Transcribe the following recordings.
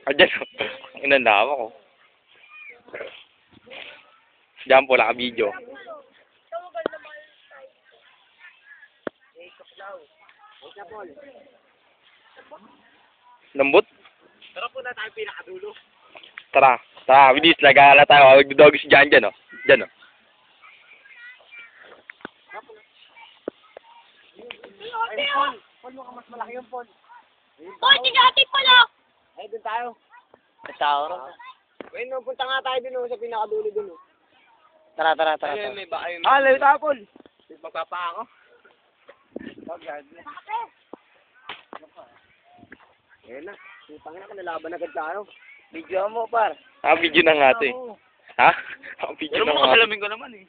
Diyan. Inandawa ko. Diyan po, naka-video. Lambot? Tara po na tayo pinakadulo. Tara, bilis, lagala tayo. Magdodogis dyan, oh. Dyan, oh. Ay, Paul, mukhang mas malaki yung Paul. Paul, tigati pala! Ay, doon tayo. Tauro. Wait, no, punta nga tayo dun sa pinakadulo dun. Tara. Ayun, may ba? Layo tayo, Paul. Magpapa ako. Oh, God. Ayun na. Putangin ako, nalaban agad tayo. Video mo, par. Video na nga ito, eh. Ha? Video na nga. Pero ko naman, eh.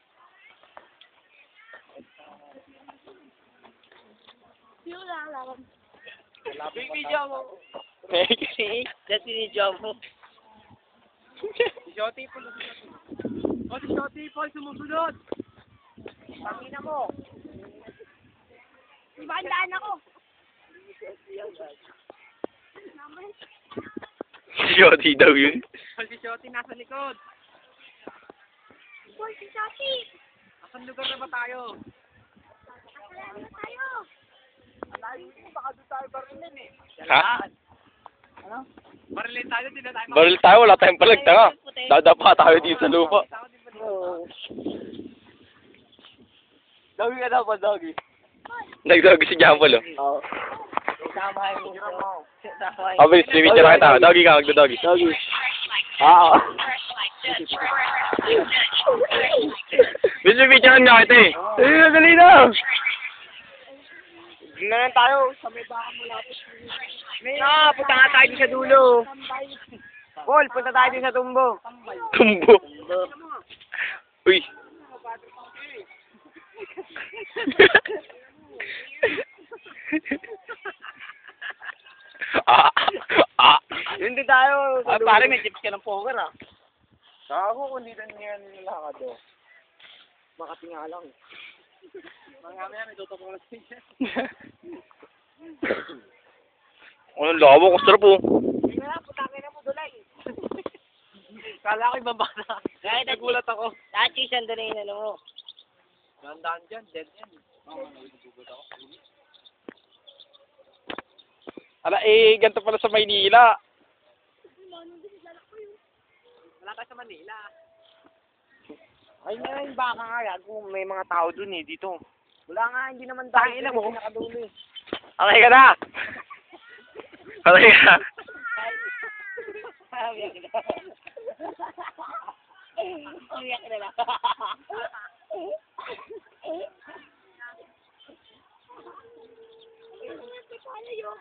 Yung lalaman. Video mo. That's video mo. Si Shotty, Paul. O, si Shotty, Paul, sumusunod. Pangina mo. Ibandaan ako. Shotty daw yun. Si Shotty nasa likod. Paul, si Shotty. Asan lugar na ba tayo? Kasalanan na tayo. Alayo mo, baka doon tayo barilin eh. Ha? Ano? Barilin tayo, di na tayo Baril tayo, wala tayong palag, tanga. Dadapa tayo dito sa lupa. Doggy ka daw po, doggy. Nagdogis si Jampol, oh. Oo. Tama yung mo. Bilis, video na kita. Doggy ka, magdodoggy. Doggy. Oo. Bilis, video na kita, eh. Ayun, dali na. Tingnan lang tayo. Sa may baka malapit. Punta nga tayo din sa dulo. Paul, punta tayo din sa tumbo. Tumbo. Uy. Yun din tayo. Pare, may tips ka ng poker, ah. Ako, kung dito niya nilakad, oh. Makatinga lang. Mamaya may tutupong lang siya. Anong labo, kung sarap, oh. Tingnan na, putangin na mo, dulay. Kala ko ibang bata. Kaya nagulat ako. Dati, sandali na lang mo. Dandaan dyan, dead yan. Nagugulat ako. Ala, ganito pala sa Maynila. Wala tayo sa Manila. Ay nga yung baka nga, kung may mga tao dun eh, dito. Wala nga, hindi naman tayo na mo. Pinakadulo eh. Okay ka na. Okay ka. Umiyak na lang. Paano yun?